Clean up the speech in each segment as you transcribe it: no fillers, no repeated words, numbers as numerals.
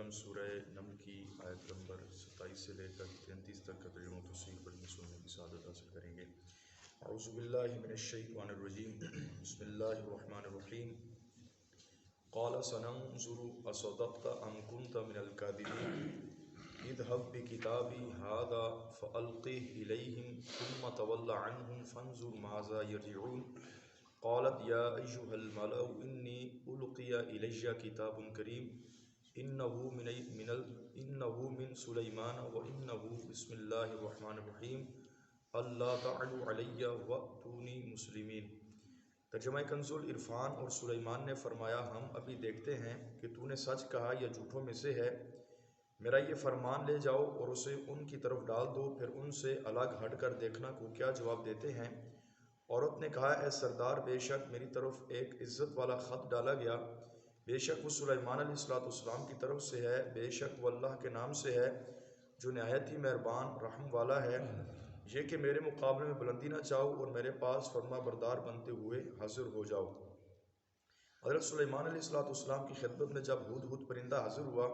کرم سورہ نمل کی آیت نمبر 27 سے لے کر 33 تک کا ترجمہ تفسیر پڑھنے سننے کی سعادت حاصل کریں گے۔ اعوذ باللہ من الشیطان الرجیم، بسم اللہ الرحمن الرحیم۔ قال سننظر اصدقت ام کنت من الکاذبین اذهب بکتابی ھذا فألقه الیہم ثم تول عنہم فانظر ماذا یرجعون۔ قالت یا ایھا الملأ انی القی الی کتاب کریم انه من سلیمان وانه بسم اللہ الرحمن الرحیم اللہ تعلوا علی واتونی مسلمین۔ ترجمہ کنز العرفان۔ اور سلیمان نے فرمایا ہم ابھی دیکھتے ہیں کہ تو نے سچ کہا یا جھوٹوں میں سے ہے، میرا یہ فرمان لے جاؤ اور اسے ان کی طرف ڈال دو، پھر ان سے الگ ہٹ کر دیکھنا کو کیا جواب دیتے ہیں۔ عورت نے کہا اے سردار، بے شک میری طرف ایک عزت والا خط ڈالا گیا، بے شک وہ سلیمان علیہ السلام کی طرف سے ہے، بے شک وہ اللہ کے نام سے ہے جو نہایت ہی مہربان رحم والا ہے۔ یہ کہ میرے مقابلے میں بلندی نہ چاہو اور میرے پاس فرما بردار بنتے ہوئے حاضر ہو جاؤ۔ حضرت سلیمان علیہ السلام کی خدمت میں جب ہدہد پرندہ حاضر ہوا،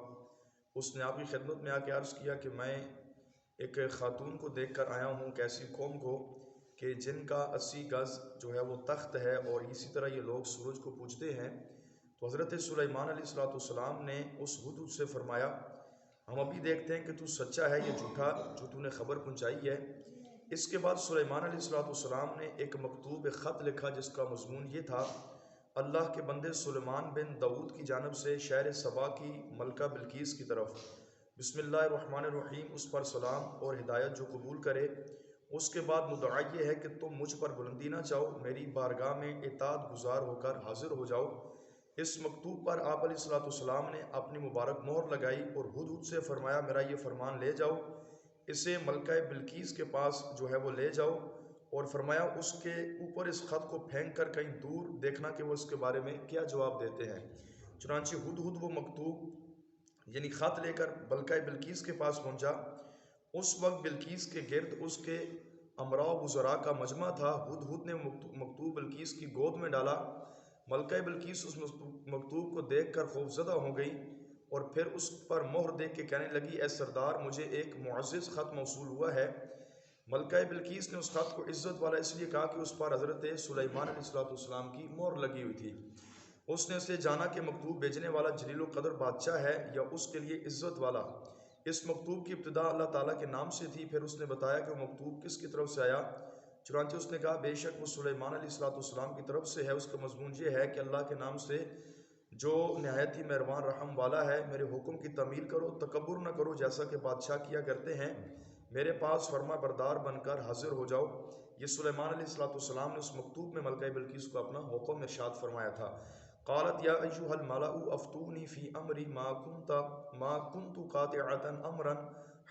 اس نے آپ کی خدمت میں آ کے عرض کیا کہ میں ایک خاتون کو دیکھ کر آیا ہوں، ایسی قوم کو کہ جن کا 80 گز جو ہے وہ تخت ہے اور اسی طرح یہ لوگ سورج کو پوجتے ہیں۔ تو حضرت سلیمان علیہ السلام نے اس ہدہد سے فرمایا ہم ابھی دیکھتے ہیں کہ تو سچا ہے یا جھوٹا جو تو نے خبر پہنچائی ہے۔ اس کے بعد سلیمان علیہ السلام نے ایک مکتوب خط لکھا جس کا مضمون یہ تھا، اللہ کے بندے سلیمان بن داؤد کی جانب سے شہر سبا کی ملکہ بلقیس کی طرف، بسم اللہ الرحمن الرحیم، اس پر سلام اور ہدایت جو قبول کرے۔ اس کے بعد مدعا یہ ہے کہ تم مجھ پر بلندی نہ چاہو، میری بارگاہ میں اطاعت گزار ہو کر حاضر ہو جاؤ۔ اس مکتوب پر آپ علیہ السلام نے اپنی مبارک مہر لگائی اور ہدہد سے فرمایا میرا یہ فرمان لے جاؤ، اسے ملکہ بلقیس کے پاس جو ہے وہ لے جاؤ، اور فرمایا اس کے اوپر اس خط کو پھینک کر کہیں دور دیکھنا کہ وہ اس کے بارے میں کیا جواب دیتے ہیں۔ چنانچہ ہدہد وہ مکتوب یعنی خط لے کر ملکہ بلقیس کے پاس پہنچا۔ اس وقت بلقیس کے گرد اس کے امراء و وزراء کا مجمع تھا۔ ہدہد نے مکتوب بلقیس کی گود میں ڈالا۔ ملکہ بلقیس اس مکتوب کو دیکھ کر خوفزدہ ہو گئی اور پھر اس پر مہر دیکھ کے کہنے لگی اے سردار، مجھے ایک معزز خط موصول ہوا ہے۔ ملکہ بلقیس نے اس خط کو عزت والا اس لیے کہا کہ اس پر حضرت سلیمان علیہ السلام کی مہر لگی ہوئی تھی۔ اس نے اسے جانا کہ مکتوب بھیجنے والا جلیل القدر بادشاہ ہے یا اس کے لیے عزت والا۔ اس مکتوب کی ابتدا اللہ تعالیٰ کے نام سے تھی۔ پھر اس نے بتایا کہ وہ مکتوب کس کی طرف سے آیا، چنانچہ اس نے کہا بے شک وہ سلیمان علیہ السلام کی طرف سے ہے، اس کا مضمون یہ ہے کہ اللہ کے نام سے جو نہایت ہی مہربان رحم والا ہے، میرے حکم کی تعمیل کرو، تکبر نہ کرو جیسا کہ بادشاہ کیا کرتے ہیں، میرے پاس فرما بردار بن کر حاضر ہو جاؤ۔ یہ سلیمان علیہ السلام نے اس مکتوب میں ملکہ بلقیس کو اپنا حکم ارشاد فرمایا تھا۔ قالت یا ایھا الملأ افتونی فی امری ما کنت قاطعۃ امرا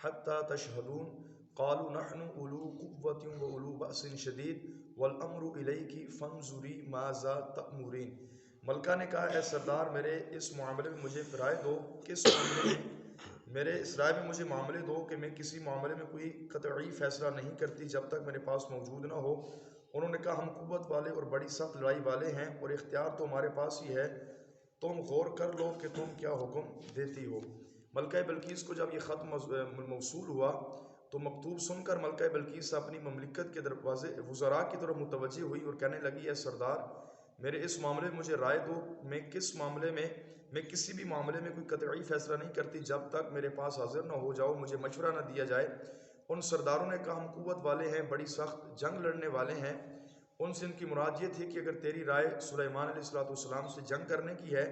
حتی تشہدون۔ قالوا نحن اولو قوۃ واولو بأس شدید والامر الیک فانظری ماذا تأمرین۔ ملکہ نے کہا اے سردار، میرے اس معاملے میں مجھے رائے دو، میرے اس رائے میں مجھے معاملے دو کہ میں کسی معاملے میں کوئی قطعی فیصلہ نہیں کرتی جب تک میرے پاس موجود نہ ہو۔ انہوں نے کہا ہم قوت والے اور بڑی سخت لڑائی والے ہیں اور اختیار تو ہمارے پاس ہی ہے، تم غور کر لو کہ تم کیا حکم دیتی ہو۔ ملکہ بلقیس کو جب یہ خط موصول ہوا تو مکتوب سن کر ملکہ بلقیس اپنی مملکت کے وزراء کی طرف متوجہ ہوئی اور کہنے لگی اے سردار، میرے اس معاملے میں مجھے رائے دو، میں کسی بھی معاملے میں کوئی قطعی فیصلہ نہیں کرتی جب تک میرے پاس حاضر نہ ہو جاؤ، مجھے مشورہ نہ دیا جائے۔ ان سرداروں نے کہا ہم قوت والے ہیں، بڑی سخت جنگ لڑنے والے ہیں۔ ان سے ان کی مراد یہ تھی کہ اگر تیری رائے سلیمان علیہ السلام سے جنگ کرنے کی ہے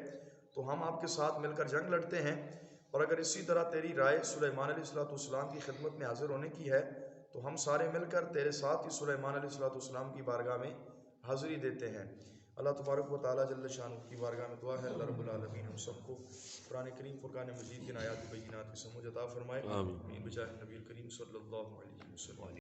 تو ہم آپ کے ساتھ مل کر جنگ لڑتے ہیں، اور اگر اسی طرح تیری رائے سلیمان علیہ السلام کی خدمت میں حاضر ہونے کی ہے تو ہم سارے مل کر تیرے ساتھ ہی سلیمان علیہ السلام کی بارگاہ میں حاضری دیتے ہیں۔ اللہ تبارک و تعالیٰ جل شانہ کی بارگاہ میں دعا ہے اللہ رب العالمین ہم سب کو قرآن کریم فرقان مجید کی آیات بینات کی سمجھ عطا فرمائے، آمین بجاہ نبی کریم صلی اللہ علیہ وسلم۔